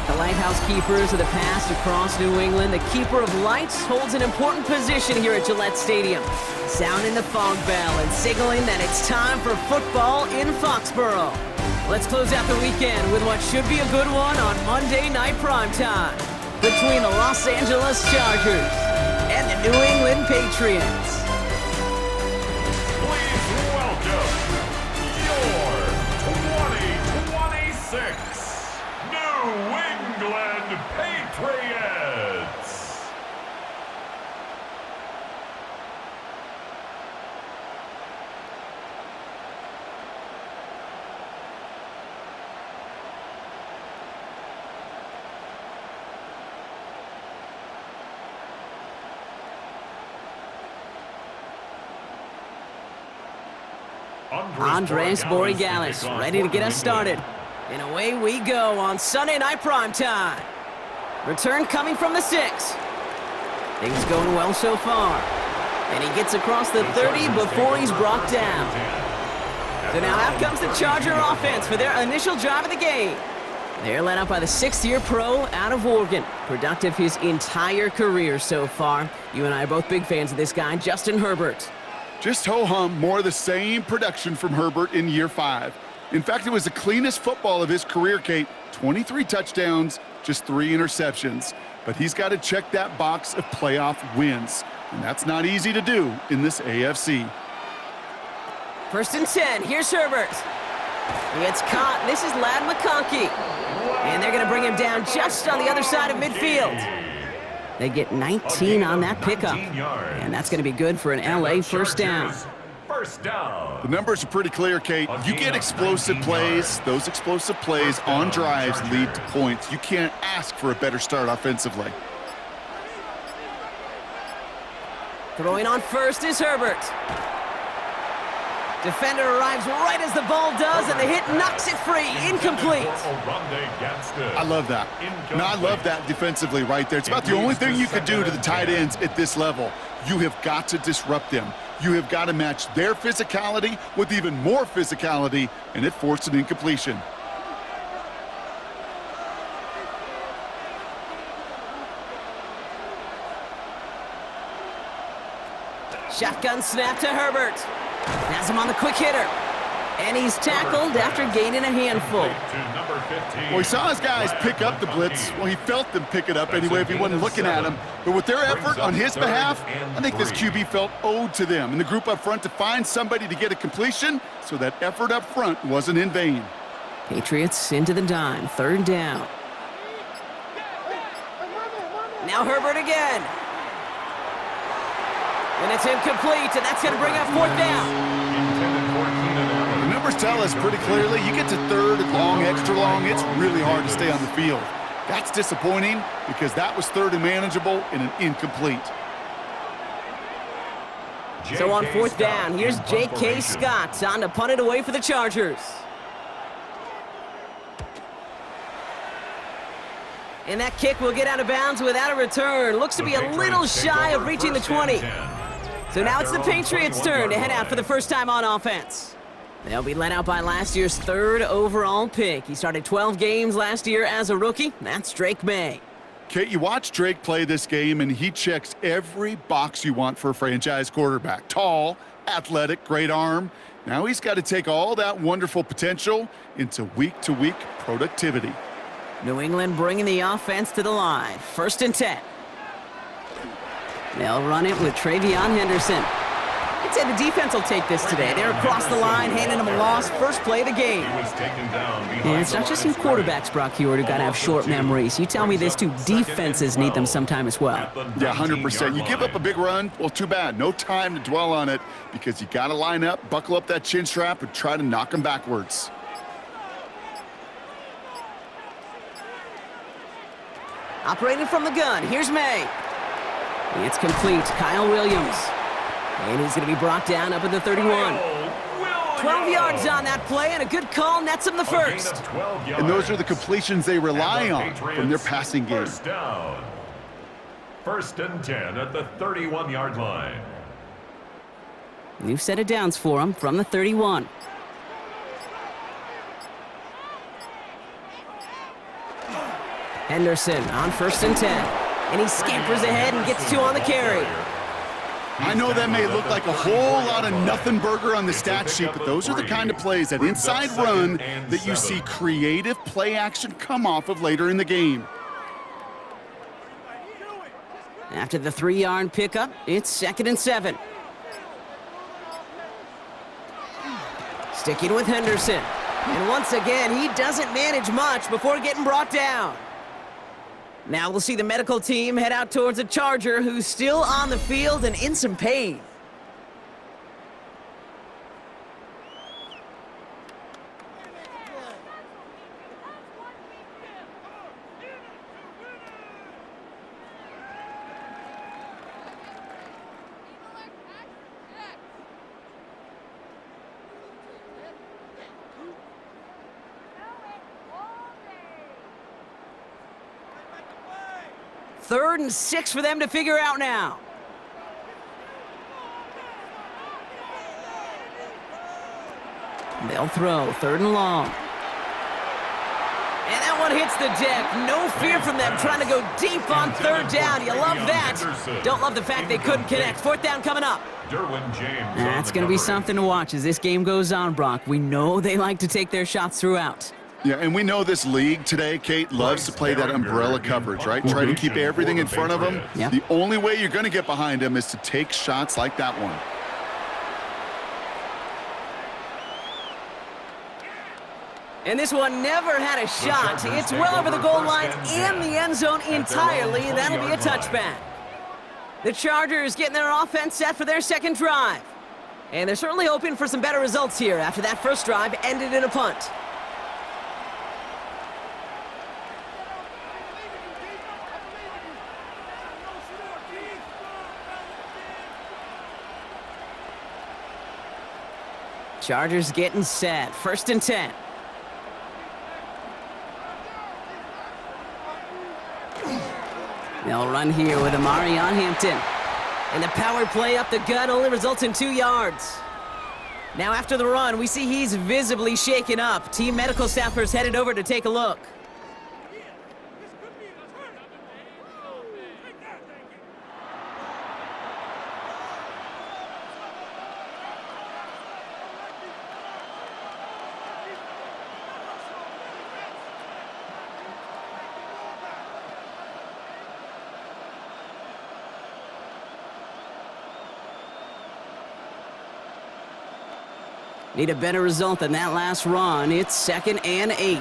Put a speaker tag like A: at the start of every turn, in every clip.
A: The lighthouse keepers of the past across New England, the keeper of lights holds an important position here at Gillette Stadium, sounding the fog bell and signaling that it's time for football in Foxborough. Let's close out the weekend with what should be a good one on Monday Night Primetime between the Los Angeles Chargers and the New England Patriots.
B: Please welcome your 2026 New England Patriots.
A: Andres Borregales ready to get us started. And away we go on Sunday Night Primetime. Return coming from the 6. Things going well so far. And he gets across the 30 before he's brought down. So now out comes the Charger offense for their initial drive of the game. They're led up by the 6th-year pro out of Oregon. Productive his entire career so far. You and I are both big fans of this guy, Justin Herbert.
C: Just ho-hum, more of the same production from Herbert in year 5. In fact, it was the cleanest football of his career, Kate. 23 touchdowns, just 3 interceptions. But he's got to check that box of playoff wins. And that's not easy to do in this AFC.
A: 1st and 10, here's Herbert. He gets caught, this is Ladd McConkey. And they're gonna bring him down just on the other side of midfield. They get 19 on that pickup. And that's going to be good for an LA first down.
C: The numbers are pretty clear, Kate. You get explosive plays. Those explosive plays on drives lead to points. You can't ask for a better start offensively.
A: Throwing on first is Herbert. Defender arrives right as the ball does, and the hit knocks it free. Incomplete.
C: I love that. No, I love that defensively right there. It's about the only thing you could do to the tight ends at this level. You have got to disrupt them. You have got to match their physicality with even more physicality, and it forced an incompletion.
A: Shotgun snap to Herbert. Has him on the quick hitter. And he's tackled after gaining a handful.
C: Well, he saw his guys pick up the blitz. Well, he felt them pick it up anyway if he wasn't looking at him. But with their effort on his behalf, I think this QB felt owed to them and the group up front to find somebody to get a completion, so that effort up front wasn't in vain.
A: Patriots into the dime, 3rd down. Now Herbert again. And it's incomplete, and that's going to bring up 4th down.
C: The numbers tell us pretty clearly, you get to 3rd and long, extra long, it's really hard to stay on the field. That's disappointing because that was 3rd and manageable and an incomplete.
A: So on 4th down, here's J.K. Scott on to punt it away for the Chargers. And that kick will get out of bounds without a return. Looks to be a little shy of reaching the 20. So now it's the Patriots' turn to head out for the first time on offense. They'll be led out by last year's 3rd overall pick. He started 12 games last year as a rookie. That's Drake May.
C: Kate, you watch Drake play this game, and he checks every box you want for a franchise quarterback. Tall, athletic, great arm. Now he's got to take all that wonderful potential into week-to-week productivity.
A: New England bringing the offense to the line. 1st and 10. They'll run it with Travion Henderson. I'd say the defense will take this today. They're across the line, handing them a loss. First play of the game. And it's not just some quarterbacks, Brock Hewitt, who got to have short memories. You tell me this too, defenses need them sometime as well.
C: Yeah, 100%. You give up a big run, well, too bad. No time to dwell on it because you got to line up, buckle up that chin strap, and try to knock them backwards.
A: Operating from the gun, here's May. It's complete, Kyle Williams. And he's going to be brought down up at the 31. 12 yards on that play, and a good call nets him the first.
C: And those are the completions they rely on from their passing game.
B: First down. 1st and 10 at the 31-yard line.
A: New set of downs for him from the 31. Henderson on 1st and 10. And he scampers ahead and gets 2 on the carry.
C: I know that may look like a whole lot of nothing burger on the stat sheet, but those are the kind of plays, that inside run, that you see creative play action come off of later in the game.
A: After the 3-yard pickup, it's 2nd and 7. Sticking with Henderson. And once again, he doesn't manage much before getting brought down. Now we'll see the medical team head out towards a Charger who's still on the field and in some pain. Third and 6 for them to figure out now. They'll throw 3rd and long. And that one hits the deck. No fear from them trying to go deep on 3rd down. You love that. Don't love the fact they couldn't connect. 4th down coming up. That's going to be something to watch as this game goes on, Brock. We know they like to take their shots throughout.
C: Yeah, and we know this league today, Kate, loves to play that umbrella coverage, right? Try to keep everything in front of them.
A: Yeah.
C: The only way you're going to get behind them is to take shots like that one.
A: And this one never had a shot. It's well over the goal line and the end zone entirely, and that'll be a touchback. The Chargers getting their offense set for their 2nd drive. And they're certainly hoping for some better results here after that first drive ended in a punt. Chargers getting set. 1st and 10. They'll run here with Amari on Hampton. And the power play up the gut only results in 2 yards. Now after the run, we see he's visibly shaken up. Team medical staffers headed over to take a look. Need a better result than that last run. It's 2nd and 8.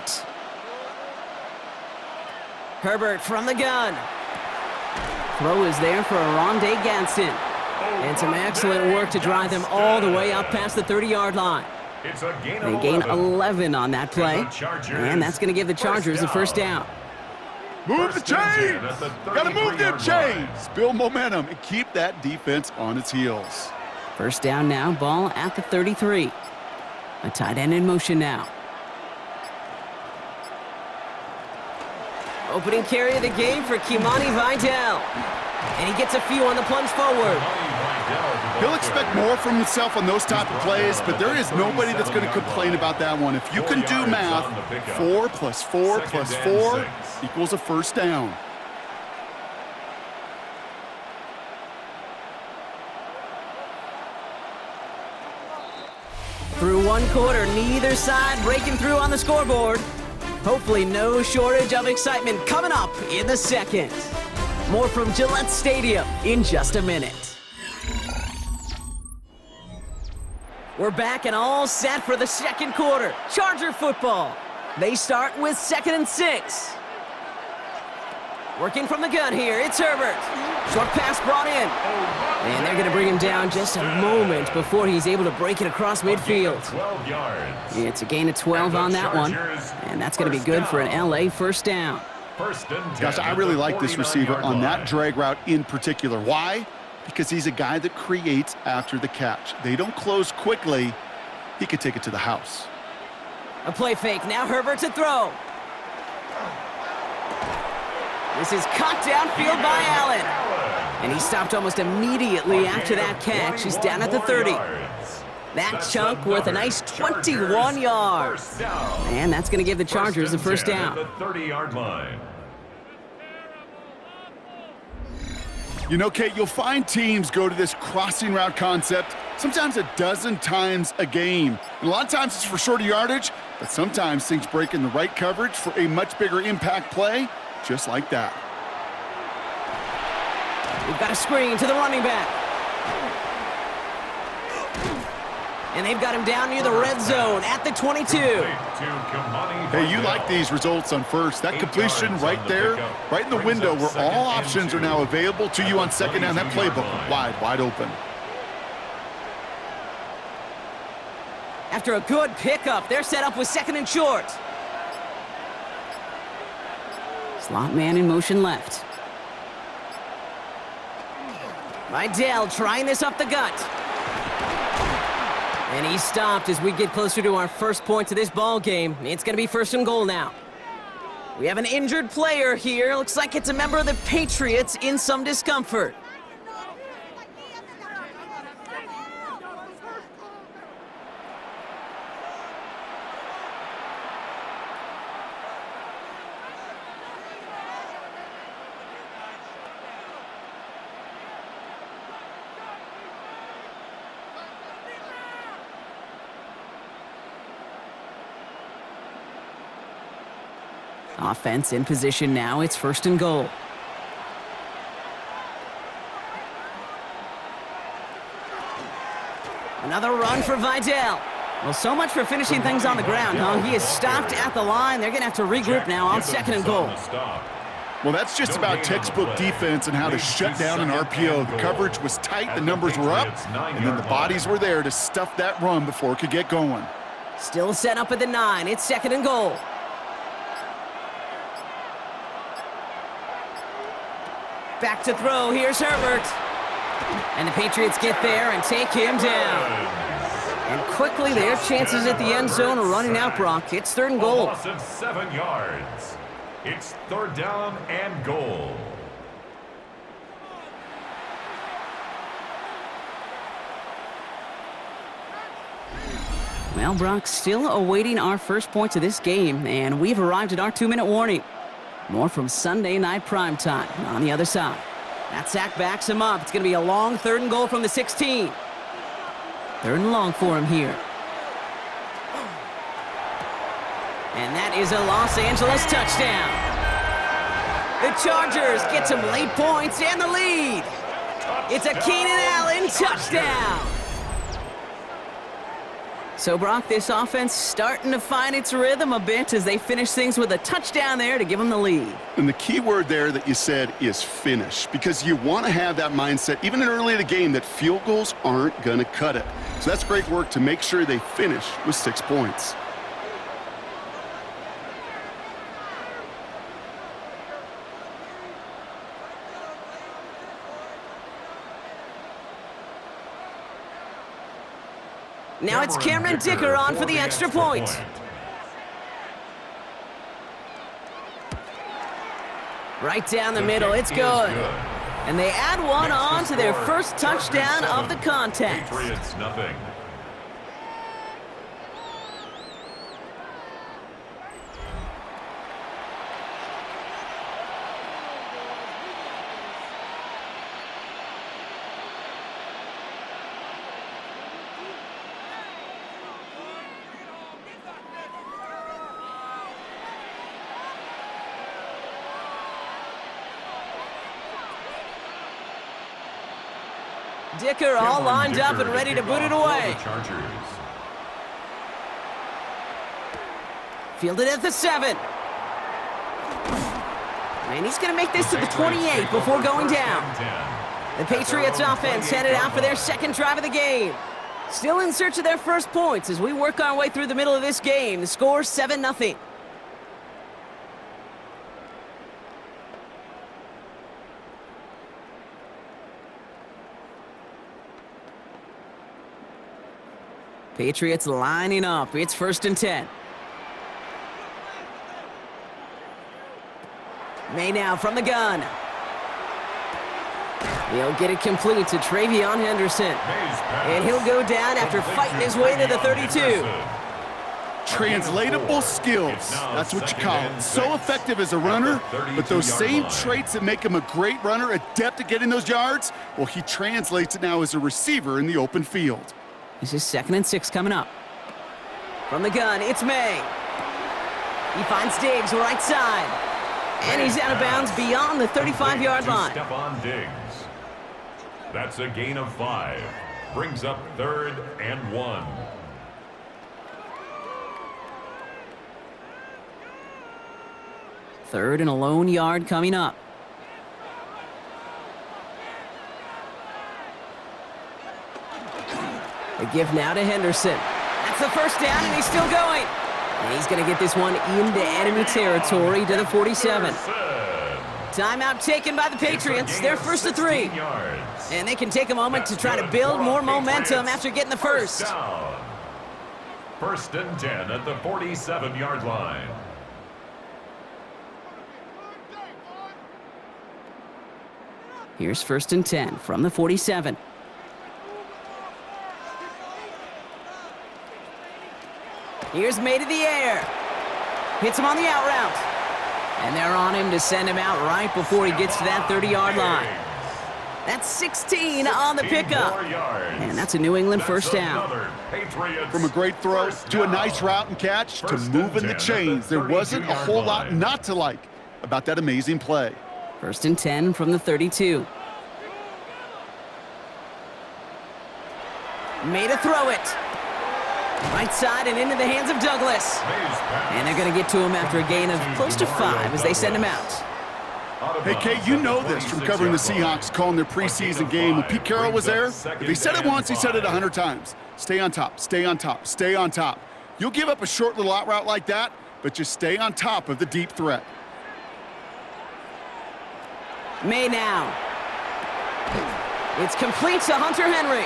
A: Herbert from the gun. Throw is there for Rondé Gadsden. And some excellent work to drive them all the way up past the 30-yard line. They gain 11 on that play. And that's going to give the Chargers the 1st down.
C: Move the chains! Got to move them chains! Build momentum and keep that defense on its heels.
A: 1st down now, ball at the 33. A tight end in motion now. Opening carry of the game for Kimani Vidal. And he gets a few on the plunge forward.
C: He'll expect more from himself on those type of plays, but there is nobody that's going to complain about that one. If you can do math, 4 plus 4 plus 4 equals a 1st down.
A: Through 1 quarter, neither side breaking through on the scoreboard. Hopefully no shortage of excitement coming up in the 2nd. More from Gillette Stadium in just a minute. We're back and all set for the 2nd quarter. Charger football. They start with 2nd and 6. Working from the gun here, it's Herbert. Short pass brought in. And they're going to bring him down just a moment before he's able to break it across midfield. It's a gain of 12 on that one. And that's going to be good for an LA 1st down.
C: Gosh, I really like this receiver on that drag route in particular. Why? Because he's a guy that creates after the catch. They don't close quickly. He could take it to the house.
A: A play fake. Now Herbert to throw. This is caught downfield by Allen. And he stopped almost immediately after that catch. He's down at the 30. That chunk worth a nice 21 yards. And that's going to give the Chargers the 1st down.
B: 30-yard line.
C: You know, Kate, you'll find teams go to this crossing route concept sometimes a dozen times a game. And a lot of times it's for shorter yardage, but sometimes things break in the right coverage for a much bigger impact play, just like that.
A: We've got a screen to the running back. And they've got him down near the red zone at the 22.
C: Hey, you like these results on first. That completion right there, right in the window where all options are now available to you on second down. That playbook wide open.
A: After a good pickup, they're set up with second and short. Slot man in motion left. Vidal trying this up the gut. And he's stopped as we get closer to our first point of this ball game. It's going to be first and goal now. We have an injured player here. Looks like it's a member of the Patriots in some discomfort. Offense in position now. It's first and goal. Another run for Vidal. Well, so much for finishing things on the ground, huh? He is stopped at the line. They're going to have to regroup now on second and goal.
C: Well, that's just about textbook defense and how to shut down an RPO. The coverage was tight, the numbers were up, and then the bodies were there to stuff that run before it could get going.
A: Still set up at the 9. It's second and goal. Back to throw. Here's Herbert. And the Patriots get there and take him down. And quickly, their chances at the end zone are running out, Brock. It's third and goal.
B: A loss of 7 yards. It's third down and goal.
A: Well, Brock, still awaiting our first points of this game, and we've arrived at our 2-minute warning. More from Sunday Night Primetime on the other side. That sack backs him up. It's going to be a long third and goal from the 16. Third and long for him here. And that is a Los Angeles touchdown. The Chargers get some late points and the lead. It's a Keenan Allen touchdown. So, Brock, this offense starting to find its rhythm a bit as they finish things with a touchdown there to give them the lead.
C: And the key word there that you said is finish, because you want to have that mindset, even early in the game, that field goals aren't going to cut it. So that's great work to make sure they finish with 6 points.
A: Now it's Cameron Dicker on for the extra point. Right down the middle, it's good. And they add one on to their first touchdown of the contest.
B: Patriots nothing.
A: Dicker all lined up and ready to boot it away. Fielded at the 7. And he's going to make this to the 28 before going down. The Patriots offense headed out for their second drive of the game. Still in search of their first points as we work our way through the middle of this game. The score 7-0. Patriots lining up. It's first and 10. May now from the gun. He'll get it complete to Travion Henderson. And he'll go down after fighting his way to the 32.
C: Translatable skills. That's what you call it. So effective as a runner, but those same traits that make him a great runner, adept at getting those yards, well, he translates it now as a receiver in the open field.
A: This is 2nd and 6 coming up. From the gun, it's May. He finds Diggs right side. And he's out of bounds beyond the 35-yard line.
B: Stephon Diggs. That's a gain of 5. Brings up 3rd and 1.
A: Third and a lone yard coming up. The give now to Henderson. That's the first down, and he's still going. And he's going to get this one into enemy territory to the 47. Timeout taken by the Patriots. They're 1st and 3. And they can take a moment to try to build more momentum after getting the first.
B: 1st and 10 at the 47-yard line.
A: Here's 1st and 10 from the 47. Here's May to the air. Hits him on the out route. And they're on him to send him out right before he gets to that 30-yard line. That's 16 on the pickup. And that's a New England first down.
C: From a great throw to a nice route and catch to moving the chains, there wasn't a whole lot not to like about that amazing play.
A: 1st and 10 from the 32. Made a throw it. Right side and into the hands of Douglas. And they're going to get to him after a gain of close to 5 as they send him out.
C: Hey, Kate, you know this from covering the Seahawks, calling their preseason game. When Pete Carroll was there, if he said it once, he said it 100 times. Stay on top, stay on top, stay on top. You'll give up a short little out route like that, but just stay on top of the deep threat.
A: May now. It's complete to Hunter Henry.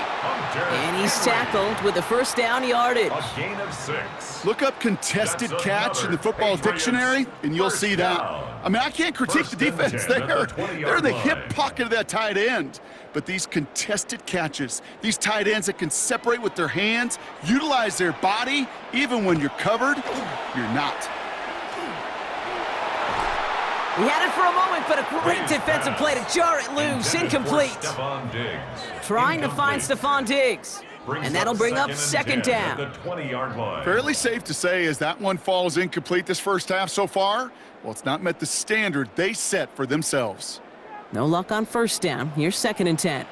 A: And he's tackled with the first down yardage.
B: A gain of 6.
C: Look up contested catch in the football dictionary, and you'll see that. I mean, I can't critique the defense there. They're in the hip pocket of that tight end. But these contested catches, these tight ends that can separate with their hands, utilize their body, even when you're covered, you're not.
A: He had it for a moment, but a great defensive play to jar it loose. Incomplete. Trying to find Stephon Diggs. And that'll bring up 2nd down.
C: Fairly safe to say as that one falls incomplete this first half so far, well, it's not met the standard they set for themselves.
A: No luck on 1st down. Here's 2nd and 10.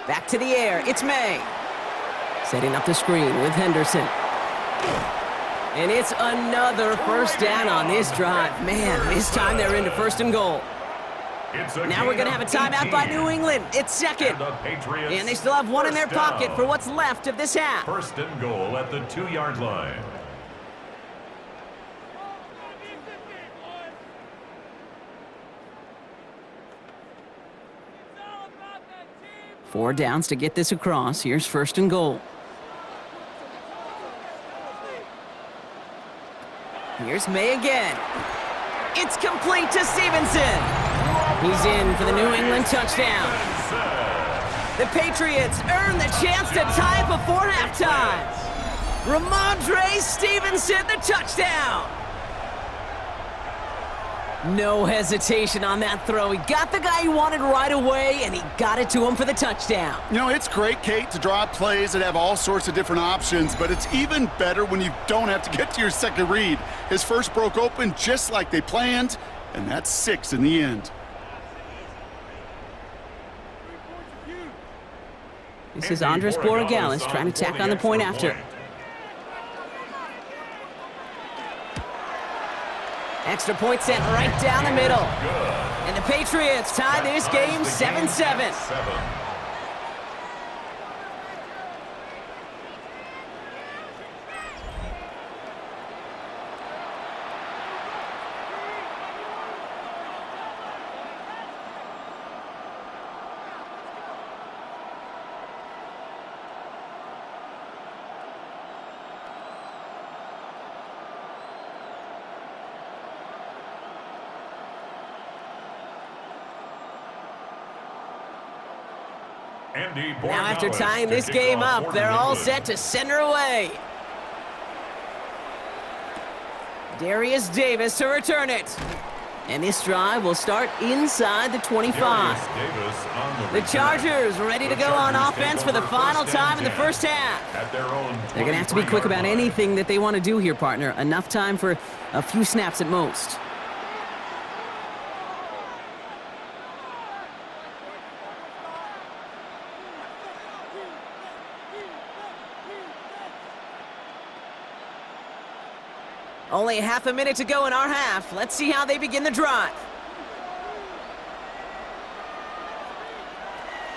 A: Back to the air. It's May. Setting up the screen with Henderson. And it's another first down on this drive. Man, this time they're into 1st and goal. Now we're going to have a timeout by New England. It's 2nd. And they still have one in their pocket for what's left of this half.
B: 1st and goal at the 2-yard line.
A: Four downs to get this across. Here's 1st and goal. Here's May again. It's complete to Stevenson. He's in for the New England touchdown. The Patriots earn the chance to tie before halftime. Ramondre Stevenson, the touchdown. No hesitation on that throw. He got the guy he wanted right away, and he got it to him for the touchdown.
C: You know, it's great, Kate, to draw up plays that have all sorts of different options, but it's even better when you don't have to get to your second read. His first broke open just like they planned, and that's 6 in the end.
A: This is Andres Borregales trying to tack on the point after. Extra point sent right down the middle. And the Patriots tie this game 7-7. Now after tying this game up, they're all set to send her away. Darius Davis to return it. And this drive will start inside the 25. The Chargers ready to go on offense for the final time in the first half. They're going to have to be quick about anything that they want to do here, partner. Enough time for a few snaps at most. Only half a minute to go in our half. Let's see how they begin the drive.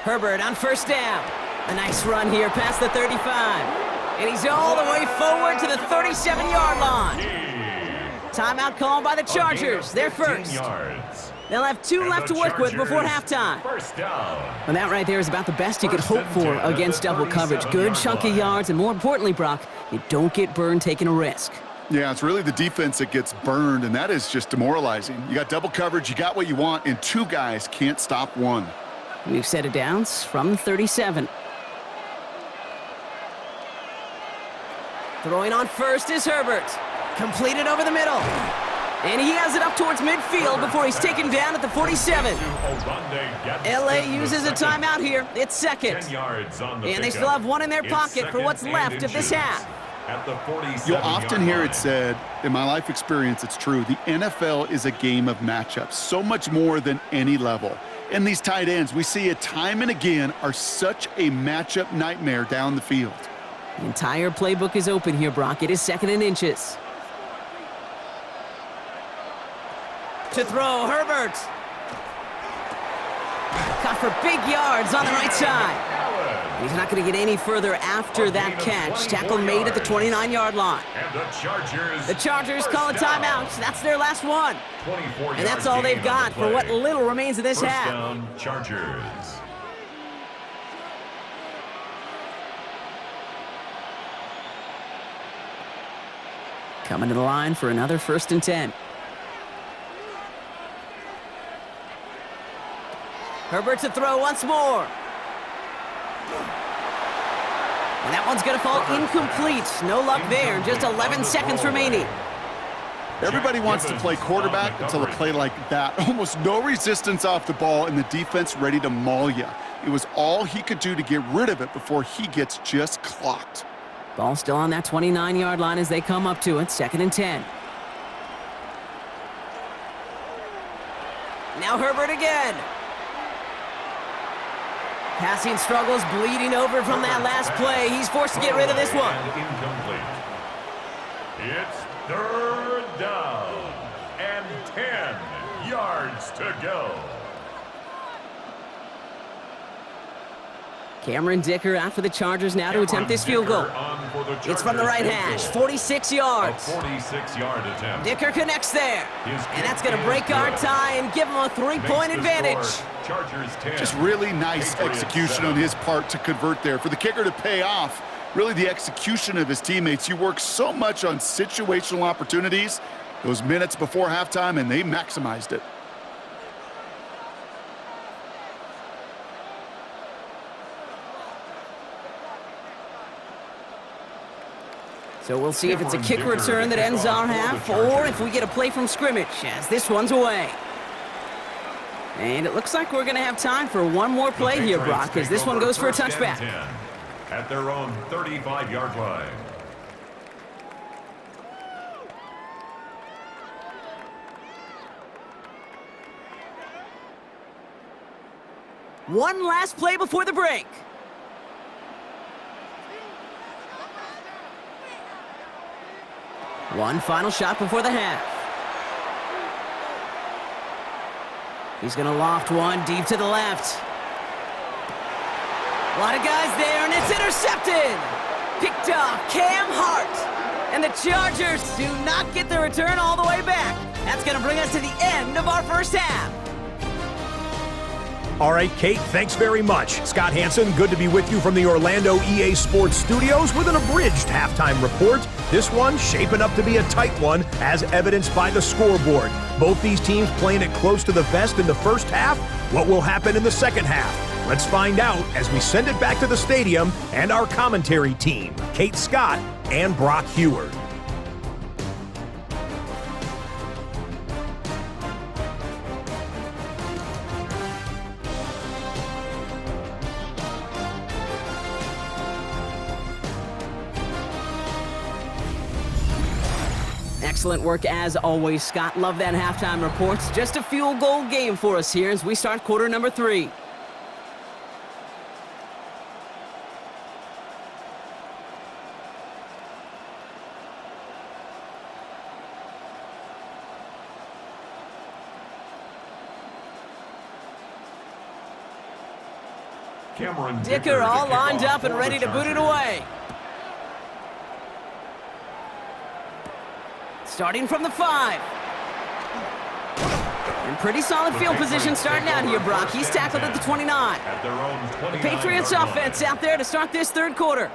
A: Herbert on first down. A nice run here past the 35. And he's all the way forward to the 37-yard line. Timeout called by the Chargers. They're first. They'll have 2 left to work with before halftime. And that right there is about the best you could hope for against double coverage. Good chunky yards, and more importantly, Brock, you don't get burned taking a risk.
C: Yeah, it's really the defense that gets burned, and that is just demoralizing. You got double coverage, you got what you want, and 2 guys can't stop one.
A: We've set it down from the 37. Throwing on first is Herbert. Completed over the middle. And he has it up towards midfield before he's taken down at the 47. LA uses a timeout here. It's second. And they still have 1 in their pocket for what's left of this half.
C: You'll often hear it said, in my life experience, it's true, the NFL is a game of matchups, so much more than any level. And these tight ends, we see it time and again, are such a matchup nightmare down the field.
A: The entire playbook is open here, Brock. It is 2nd and inches. To throw, Herbert. Caught for big yards on the right side. He's not going to get any further after that catch. Tackle made at the 29-yard line. The Chargers call a timeout. That's their last one. And that's all they've got for what little remains of this half.
B: Chargers.
A: Coming to the line for another 1st and 10. Herbert to throw once more. And that one's going to fall incomplete. No luck there. Just 11 seconds remaining.
C: Everybody wants to play quarterback until a play like that. Almost no resistance off the ball and the defense ready to maul you. It was all he could do to get rid of it before he gets just clocked.
A: Ball still on that 29-yard line as they come up to it. 2nd and 10. Now Herbert again. Passing struggles bleeding over from that last play. He's forced to get rid of this one.
B: Incomplete. It's 3rd down and 10 yards to go.
A: Cameron Dicker out for the Chargers now to attempt this field goal. It's from the right hash, 46 yards.
B: 46-yard attempt.
A: Dicker connects there. And that's going to break our tie and give him a 3-point advantage.
B: Chargers 10.
C: Just really nice execution on his part to convert there. For the kicker to pay off, really the execution of his teammates. You work so much on situational opportunities those minutes before halftime, and they maximized it.
A: So we'll see if it's a kick return that ends our half, or if we get a play from scrimmage, as this one's away. And it looks like we're going to have time for one more play here, Brock, as this one goes for a touchback.
B: At their own 35-yard line.
A: One last play before the break. One final shot before the half. He's going to loft one deep to the left. A lot of guys there, and it's intercepted. Picked off Cam Hart. And the Chargers do not get the return all the way back. That's going to bring us to the end of our first half.
D: All right, Kate, thanks very much. Scott Hansen, good to be with you from the Orlando EA Sports Studios with an abridged halftime report. This one shaping up to be a tight one, as evidenced by the scoreboard. Both these teams playing it close to the vest in the first half. What will happen in the second half? Let's find out as we send it back to the stadium and our commentary team, Kate Scott and Brock Heward.
A: Excellent work as always, Scott. Love that halftime report. Just a field goal game for us here as we start quarter number 3.
B: Cameron
A: Dicker all lined up and ready to boot it away. Starting from the 5. In pretty solid field position starting out here, Brock. He's tackled at the 29. The Patriots offense out there to start this third quarter.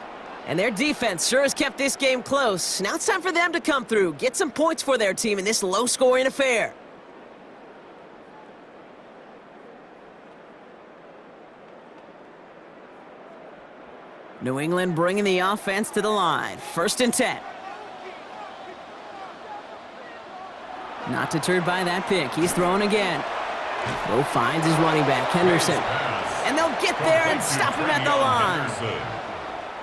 A: And their defense sure has kept this game close. Now it's time for them to come through, get some points for their team in this low-scoring affair. New England bringing the offense to the line. 1st and 10. Not deterred by that pick. He's throwing again. Bo finds his running back, Henderson. And they'll get there and stop him at the line.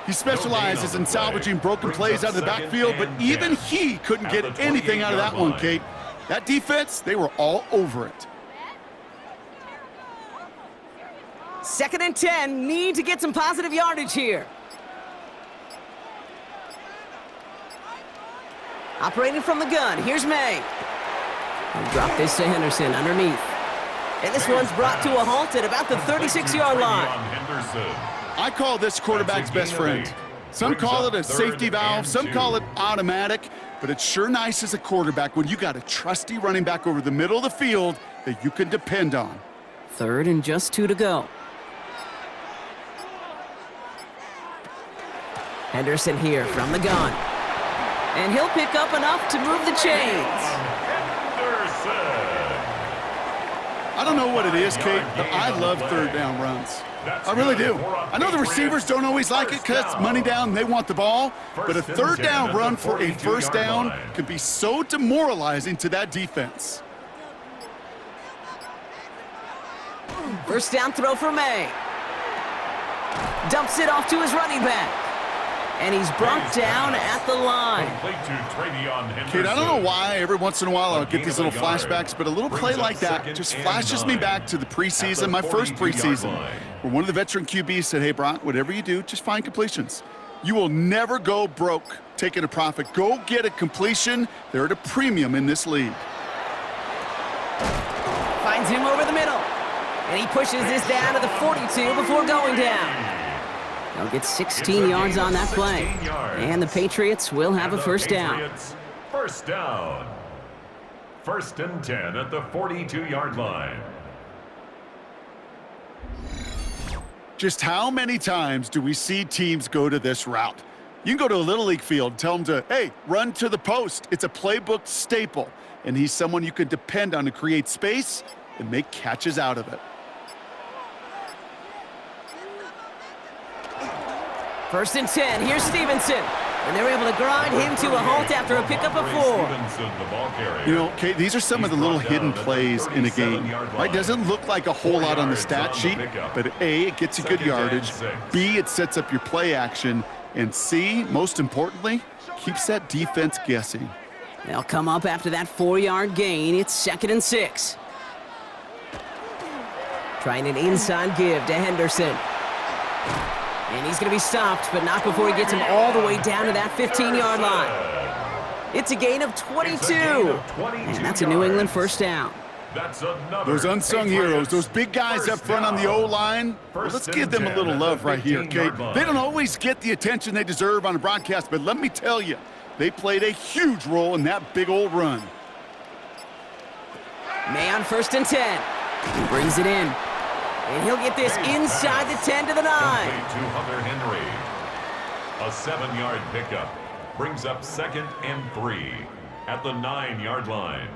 C: He specializes in salvaging broken plays out of the backfield, but even he couldn't get anything out of that one, Kate. That defense, they were all over it.
A: 2nd and 10. Need to get some positive yardage here. Operating from the gun. Here's May. He'll drop this to Henderson underneath. And this one's brought to a halt at about the 36-yard line.
C: I call this quarterback's best friend. Some call it a safety valve, some call it automatic, but it's sure nice as a quarterback when you got a trusty running back over the middle of the field that you can depend on.
A: 3rd and just 2 to go. Henderson here from the gun. And he'll pick up enough to move the chains.
C: I don't know what it is, Kate, but I love 3rd down runs. I really do. I know the receivers don't always like it because it's money down and they want the ball, but a 3rd down run for a 1st down can be so demoralizing to that defense.
A: 1st down throw for May. Dumps it off to his running back. And he's brought down at the line.
C: Kate, I don't know why every once in a while I'll get these little flashbacks, but a little play like that just flashes me back to the preseason, my first preseason, where one of the veteran QBs said, hey, Brock, whatever you do, just find completions. You will never go broke taking a profit. Go get a completion. They're at a premium in this league.
A: Finds him over the middle. And he pushes this down to the 42 before going down. They'll get 16 yards on that play. And the Patriots will have a 1st down.
B: 1st down. 1st and 10 at the 42-yard line.
C: Just how many times do we see teams go to this route? You can go to a Little League field, tell them to, hey, run to the post. It's a playbook staple. And he's someone you can depend on to create space and make catches out of it.
A: 1st and 10. Here's Stevenson. And they're able to grind him to a halt after a pickup of 4.
C: You know, Kate, these are some of the little hidden plays in a game. Right? Doesn't look like a whole lot on the stat sheet, but A, it gets you good yardage. B, it sets up your play action. And C, most importantly, keeps that defense guessing.
A: They'll come up after that 4-yard gain. It's 2nd and 6. Trying an inside give to Henderson. And he's going to be stopped, but not before he gets him all the way down to that 15-yard line. It's a gain of 22. And that's a New England 1st down.
C: Those unsung heroes, those big guys up front on the O-line, well, let's give them a little love right here, Kate. They don't always get the attention they deserve on a broadcast, but let me tell you, they played a huge role in that big old run.
A: May on 1st and 10. He brings it in. And he'll get this inside the 10 to the 9.
B: To Hunter Henry. A 7-yard pickup brings up 2nd and 3 at the 9-yard line.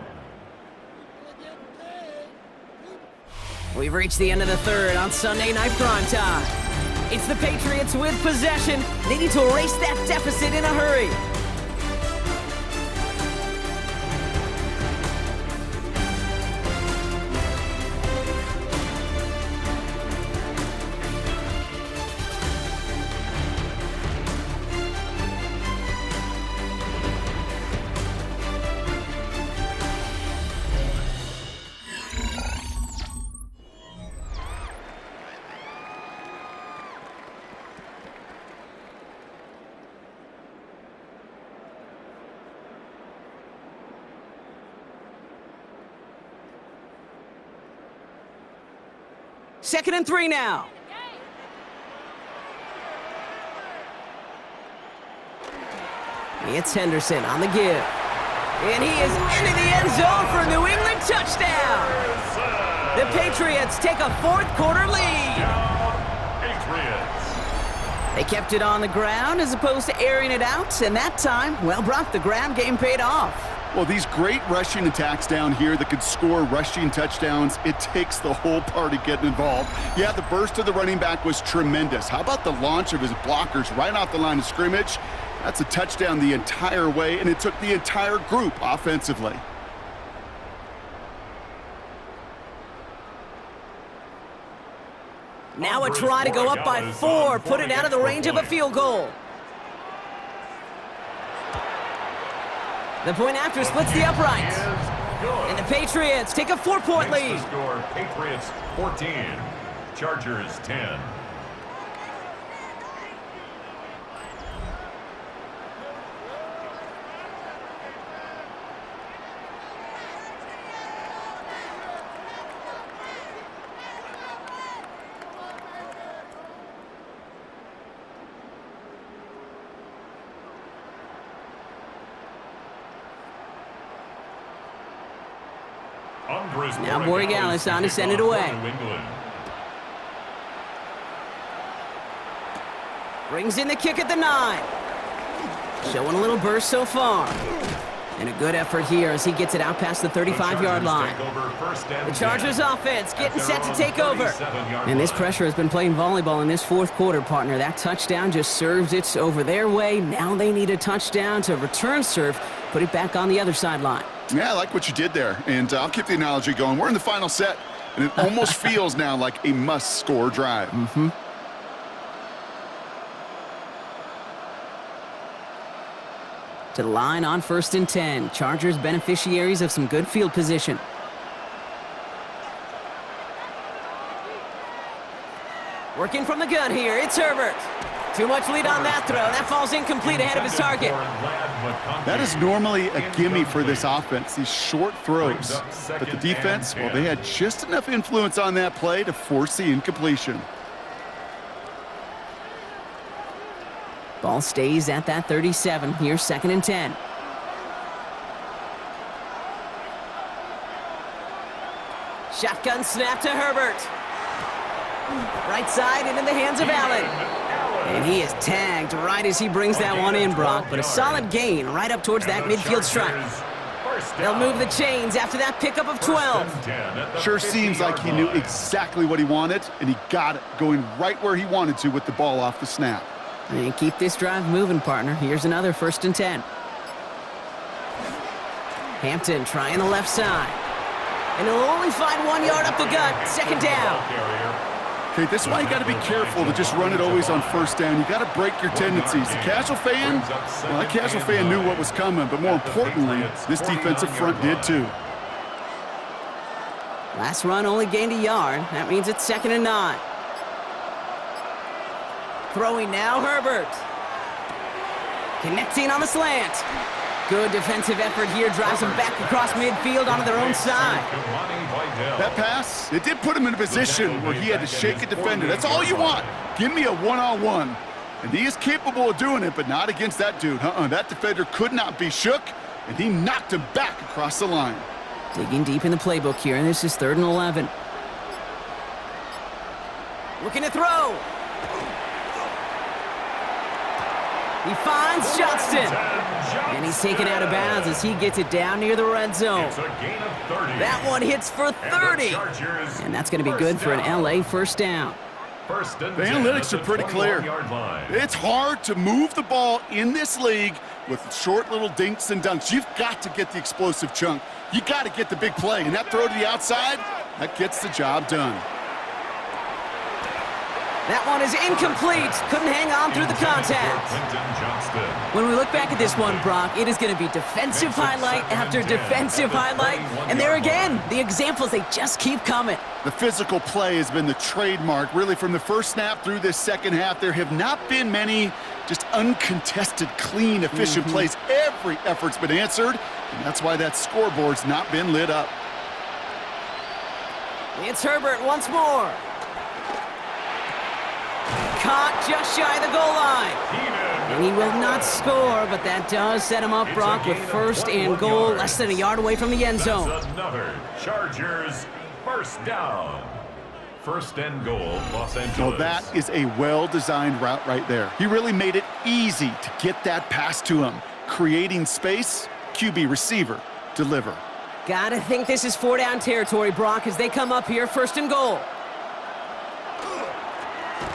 A: We've reached the end of the third on Sunday Night Primetime. It's the Patriots with possession. They need to erase that deficit in a hurry. Second and 3 now. It's Henderson on the give. And he is into the end zone for a New England touchdown. The Patriots take a fourth-quarter lead.
B: Patriots.
A: They kept it on the ground as opposed to airing it out, and that time, well, Brock, the ground game paid off.
C: Well, these great rushing attacks down here that could score rushing touchdowns, it takes the whole party getting involved. Yeah, the burst of the running back was tremendous. How about the launch of his blockers right off the line of scrimmage? That's a touchdown the entire way, and it took the entire group offensively.
A: Now a try to go up by 4, put it out of the range of a field goal. The point after splits the uprights. And the Patriots take a 4-point lead.
B: The score, Patriots 14, Chargers 10.
A: Now Borregales on to send it away. Brings in the kick at the 9. Showing a little burst so far. And a good effort here as he gets it out past the 35-yard line. The Chargers offense getting set to take over. And this pressure has been playing volleyball in this fourth quarter, partner. That touchdown just serves it over their way. Now they need a touchdown to return serve, put it back on the other sideline.
C: Yeah, I like what you did there, and I'll keep the analogy going. We're in the final set, and it almost feels now like a must-score drive.
A: To the line on 1st and 10. Chargers beneficiaries of some good field position. Working from the gun here, it's Herbert. Too much lead on that throw. That falls incomplete ahead of his target.
C: That is normally a gimme for this offense, these short throws. But the defense, well, they had just enough influence on that play to force the incompletion.
A: Ball stays at that 37. Here's 2nd and 10. Shotgun snap to Herbert. Right side and in the hands of Allen. And he is tagged right as he brings that one in, Brock. But a solid gain right up towards that midfield stripe. They'll move the chains after that pickup of 12.
C: Sure seems like he knew exactly what he wanted, and he got it going right where he wanted to with the ball off the snap.
A: And keep this drive moving, partner. Here's another 1st and 10. Hampton trying the left side. And he'll only find 1 yard up the gut. 2nd down.
C: Okay, this is why you got to be careful to just run it always on 1st down. You got to break your tendencies. The casual fan, well, that casual fan knew what was coming, but more importantly, this defensive front did too.
A: Last run only gained a yard. That means it's 2nd and 9. Throwing now, Herbert. Connecting on the slant. Good defensive effort here. Drives them back across midfield onto their own side.
C: That pass, it did put him in a position where he had to shake a defender. That's all you want. Give me a one-on-one. And he is capable of doing it, but not against that dude. That defender could not be shook, and he knocked him back across the line.
A: Digging deep in the playbook here, and this is 3rd and 11. Looking to throw. He finds Johnston. And he's taken out of bounds as he gets it down near the red zone.
B: It's a gain of 30.
A: That one hits for 30. And that's going to be good for an LA first down.
B: First and
C: The
B: 10
C: analytics
B: at
C: are pretty
B: the
C: clear.
B: 21-yard line.
C: It's hard to move the ball in this league with short little dinks and dunks. You've got to get the explosive chunk. You got to get the big play. And that throw to the outside, that gets the job done.
A: That one is incomplete. Couldn't hang on through the contact. When we look back at this one, Brock, it is going to be defensive highlight after defensive highlight. And there again, the examples, they just keep coming.
C: The physical play has been the trademark, really, from the first snap through this second half. There have not been many just uncontested, clean, efficient plays. Every effort's been answered, and that's why that scoreboard's not been lit up.
A: It's Herbert once more. Caught just shy of the goal line. And he will not score, but that does set him up, Brock, with first and goal, less than a yard away from the end zone.
B: That's another Chargers first down. First and goal, Los Angeles.
C: Well, that is a well-designed route right there. He really made it easy to get that pass to him. Creating space, QB receiver, deliver.
A: Gotta think this is four-down territory, Brock, as they come up here, first and goal.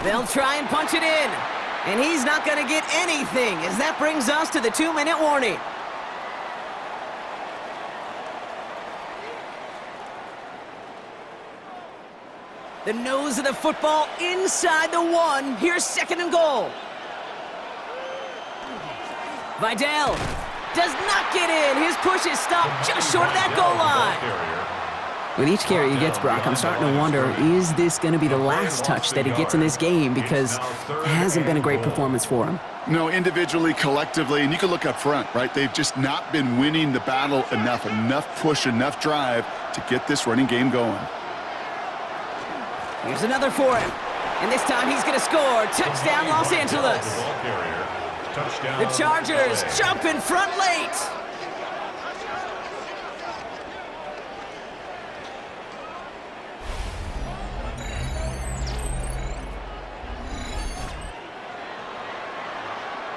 A: They'll try and punch it in. And he's not going to get anything, as that brings us to the 2-minute warning. The nose of the football inside the one. Here's second and goal. Vidal does not get in. His push is stopped just short of that goal line. With each carry he gets, Brock, I'm starting to wonder, is this going to be the last touch that he gets in this game? Because it hasn't been a great performance for him.
C: No, individually, collectively, and you can look up front, right? They've just not been winning the battle enough push, enough drive to get this running game going.
A: Here's another for him. And this time he's going to score. Touchdown, Los Angeles. The Chargers jump in front late.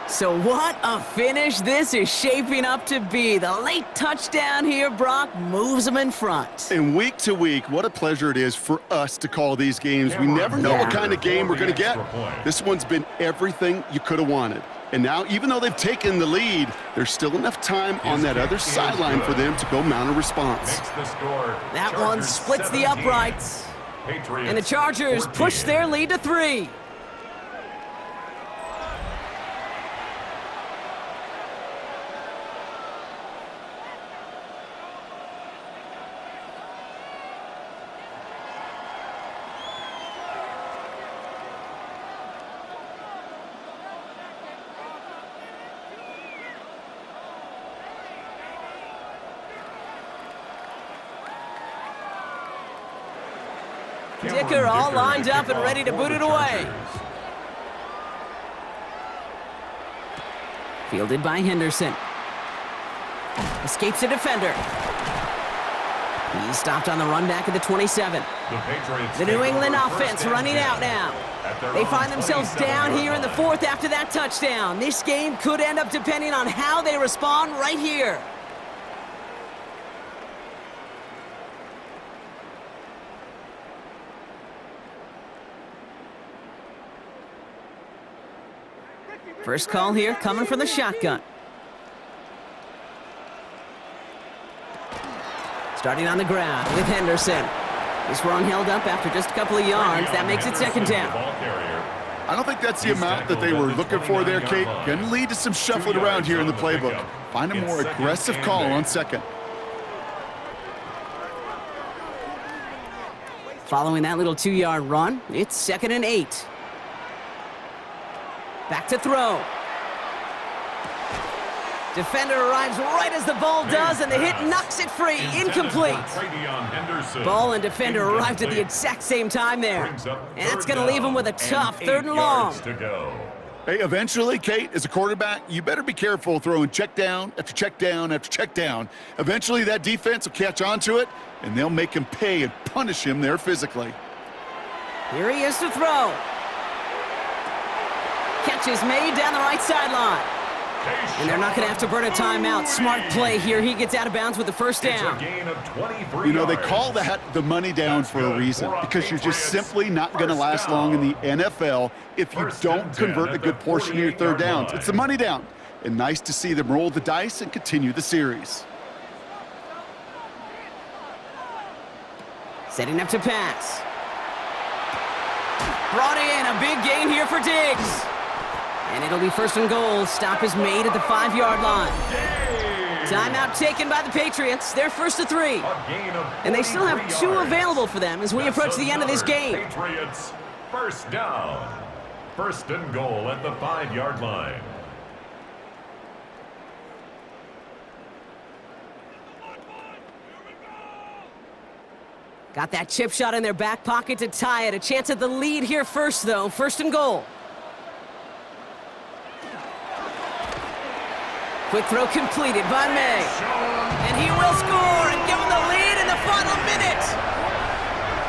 A: So what a finish this is shaping up to be. The late touchdown here, Brock, moves them in front.
C: And week to week, what a pleasure it is for us to call these games. We never know what kind of game we're going to get. This one's been everything you could have wanted. And now, even though they've taken the lead, there's still enough time on that other sideline for them to go mount a response.
A: That one splits the uprights. And the Chargers push their lead to 3. Dicker all lined up and ready to boot it away. Fielded by Henderson. Escapes a defender. He's stopped on the run back at the 27. The New England offense running out now. They find themselves down here in the 4th after that touchdown. This game could end up depending on how they respond right here. First call here coming from the shotgun. Starting on the ground with Henderson. This run held up after just a couple of yards. That makes it second down.
C: I don't think that's the amount that they were looking for there, Kate. Going to lead to some shuffling around here in the playbook. Find a more aggressive call on second.
A: Following that little 2-yard run, it's 2nd and 8. Back to throw. Defender arrives right as the ball does, and the hit knocks it free. Incomplete. Ball and defender arrived at the exact same time there. And that's going to leave him with a tough 3rd and long.
C: Hey, eventually, Kate, as a quarterback, you better be careful throwing check down after check down after check down. Eventually, that defense will catch on to it, and they'll make him pay and punish him there physically.
A: Here he is to throw. Catch is made down the right sideline. And they're not going to have to burn a timeout. Smart play here. He gets out of bounds with the first down.
B: It's a gain of 23
C: You know, they
B: yards.
C: call that the money down for a reason, because you're just simply not going to last long in the NFL if you don't convert a good portion of your third downs. It's the money down. And nice to see them roll the dice and continue the series.
A: Setting up to pass. Brought in, a big gain here for Diggs. And it'll be first and goal. Stop is made at the 5-yard line. Timeout taken by the Patriots. They're first to 3. And they still have 2 available for them as we approach the end of this game.
B: Patriots, first down. First and goal at the 5-yard line.
A: Got that chip shot in their back pocket to tie it. A chance at the lead here first, though. First and goal. Quick throw completed by May. And he will score and give them the lead in the final minute.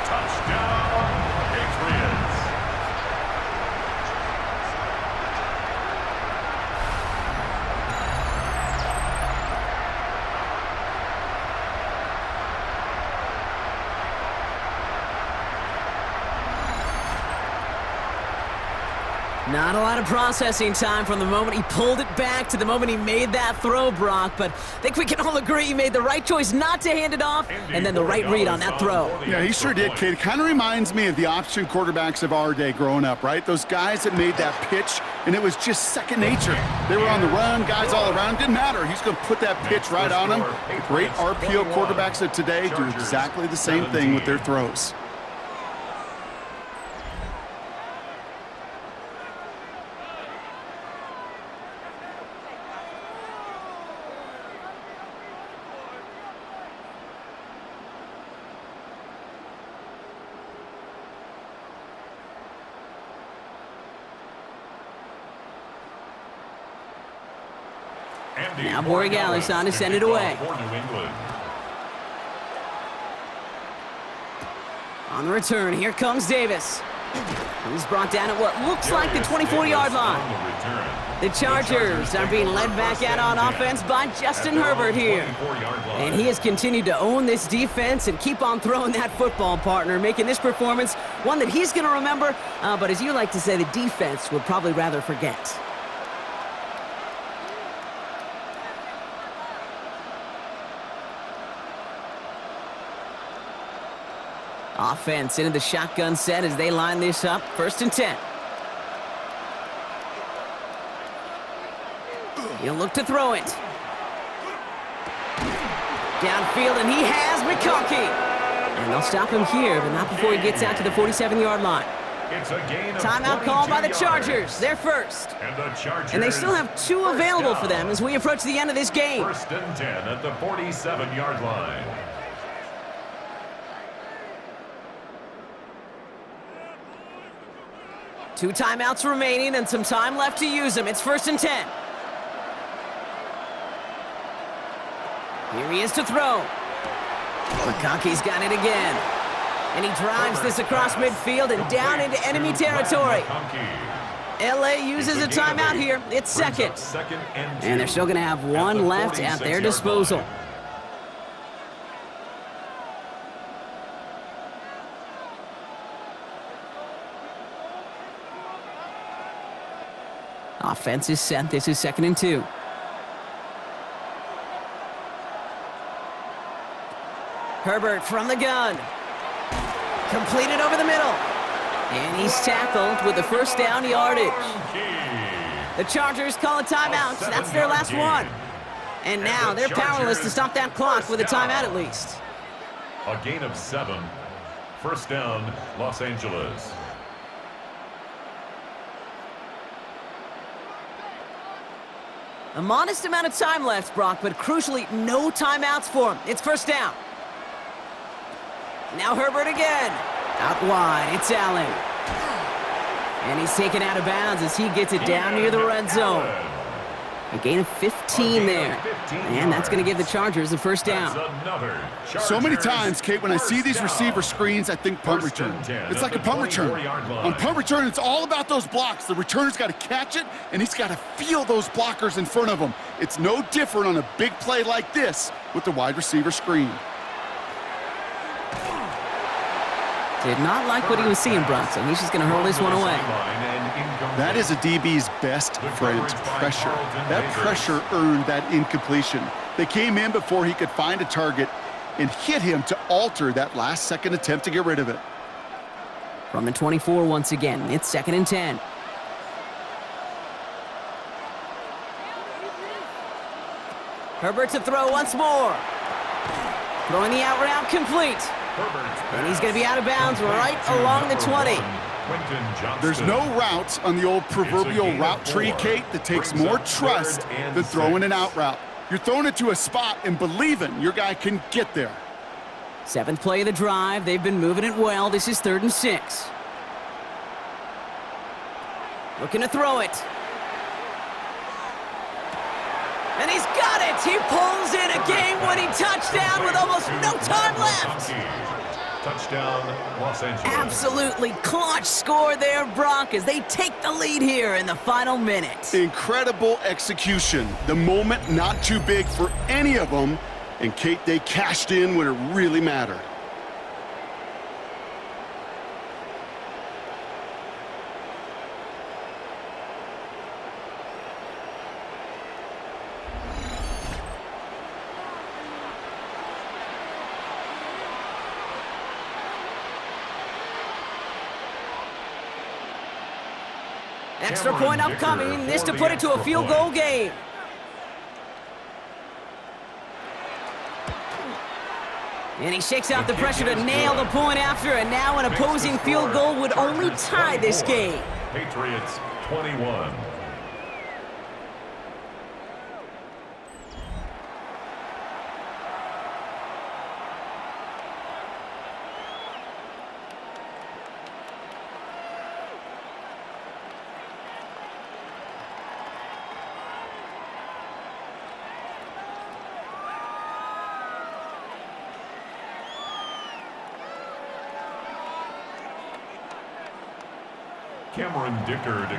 B: Touchdown, Patriots.
A: Not a lot of processing time from the moment he pulled it back to the moment he made that throw, Brock. But I think we can all agree he made the right choice not to hand it off, and then the right read on that throw.
C: Yeah, he sure did, kid. Kind of reminds me of the option quarterbacks of our day growing up, right? Those guys that made that pitch, and it was just second nature. They were on the run, guys all around. Didn't matter. He's going to put that pitch right on them. The great RPO quarterbacks of today do exactly the same thing with their throws.
B: Now
A: Borregales on to send it away. On the return, here comes Davis. He's brought down at what looks like the 24-yard line. The Chargers are being led back out on offense by Justin Herbert here. And he has continued to own this defense and keep on throwing that football, partner, making this performance one that he's going to remember, but as you like to say, the defense would probably rather forget. Offense into the shotgun set as they line this up. First and 10. He'll look to throw it. Downfield, and he has McConkey. And they'll stop him here, but not before he gets out to the 47-yard line.
B: It's a gain of
A: Timeout called by the Chargers. They're first. And they still have 2 available for them as we approach the end of this game.
B: First and 10 at the 47-yard line.
A: Two timeouts remaining and some time left to use them. It's first and 10. Here he is to throw. McConkey's got it again. And he drives this across midfield and down into enemy territory. LA uses a timeout here. It's second. And they're still going to have 1 left at their disposal. Offense is set. This is second and 2. Herbert from the gun. Completed over the middle. And he's tackled with the first down yardage. The Chargers call a timeout. That's their last one. And now they're powerless to stop that clock with a timeout at least.
B: A gain of 7. First down, Los Angeles.
A: A modest amount of time left, Brock, but crucially, no timeouts for him. It's first down. Now Herbert again. Out wide, it's Allen. And he's taken out of bounds as he gets it down near the red zone. A gain of 15 there. And that's going to give the Chargers the first down.
C: So many times, Kate, when I see these receiver screens, I think punt return. It's like a punt return. On punt return, it's all about those blocks. The returner's got to catch it, and he's got to feel those blockers in front of him. It's no different on a big play like this with the wide receiver screen.
A: Did not like what he was seeing, Bronson. He's just going to hurl this one away.
C: That is a DB's best friend, pressure. That pressure earned that incompletion. They came in before he could find a target and hit him to alter that last-second attempt to get rid of it.
A: From the 24 once again, it's 2nd and 10. Herbert to throw once more. Throwing the out route complete. And he's going to be out of bounds right along the 20.
C: There's no route on the old proverbial route tree, Kate, that takes more trust than throwing an out route. You're throwing it to a spot and believing your guy can get there.
A: 7th play of the drive. They've been moving it well. This is 3rd and 6. Looking to throw it. And he's got it! He pulls in a game-winning touchdown with almost no time left!
B: Touchdown, Los Angeles.
A: Absolutely clutch score there, Brock, as they take the lead here in the final minute.
C: Incredible execution. The moment not too big for any of them. And, Kate, they cashed in when it really mattered.
A: Extra point upcoming, this to put it to a field goal game. And he shakes out the pressure to nail the point after, and now an opposing field goal would only tie this game.
B: Patriots 21.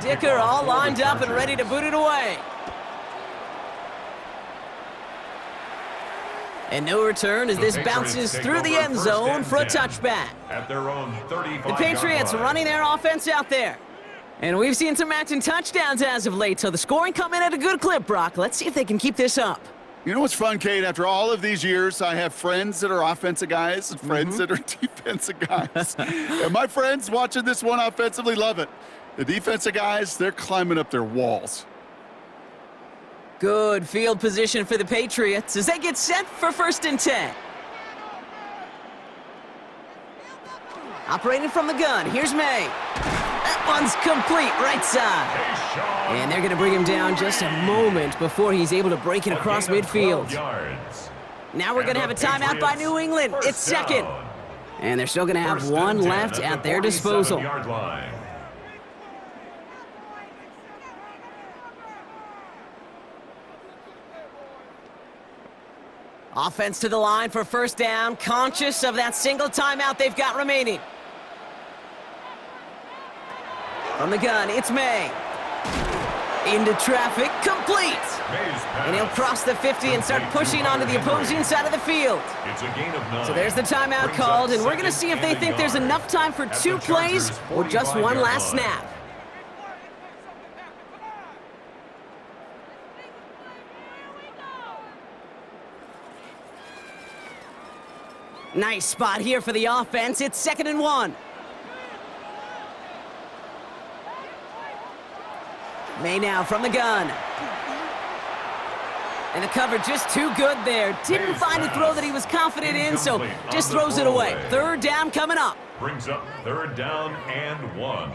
A: Dicker all lined up and ready to boot it away. And no return as this bounces through the end zone for a touchback.
B: At their own 35.
A: The Patriots running their offense out there. And we've seen some matching touchdowns as of late, so the scoring coming at a good clip, Brock. Let's see if they can keep this up.
C: You know what's fun, Kate? After all of these years, I have friends that are offensive guys and friends that are defensive guys. And my friends watching this one offensively love it. The defensive guys, they're climbing up their walls.
A: Good field position for the Patriots as they get set for 1st and 10. Operating from the gun, here's May. That one's complete, right side. And they're going to bring him down just a moment before he's able to break it across midfield. Now we're going to have a timeout by New England. It's 2nd. And they're still going to have one left at their disposal. Offense to the line for 1st down, conscious of that single timeout they've got remaining. From the gun, it's May. Into traffic, complete. And he'll cross the 50 and start pushing onto the opposing side of the field.
B: It's a gain of 9.
A: So there's the timeout called, and we're going to see if they think there's enough time for 2 plays or just one last snap. Nice spot here for the offense. It's 2nd and 1. May now from the gun. And the cover just too good there. Didn't find a throw that he was confident in, so just throws it away. 3rd down coming up.
B: Brings up 3rd down and 1.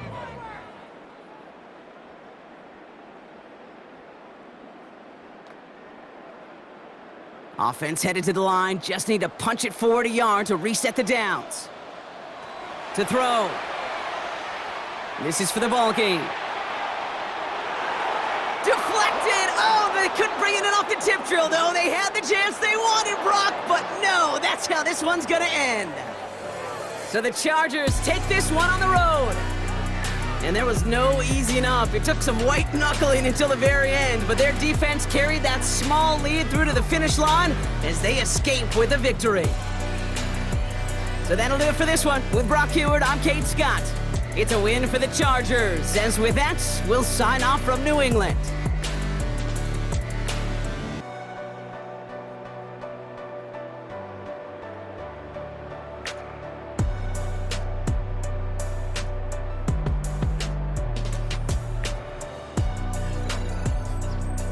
A: Offense headed to the line, just need to punch it forward a yard to reset the downs. To throw. This is for the ball game. Deflection! deflected. Oh, they couldn't bring it in off the tip drill, though. They had the chance they wanted, Brock, but no, that's how this one's gonna end. So the Chargers take this one on the road. And there was no easing up. It took some white knuckling until the very end, but their defense carried that small lead through to the finish line as they escape with a victory. So that'll do it for this one. With Brock Heward, I'm Kate Scott. It's a win for the Chargers, as with that, we'll sign off from New England.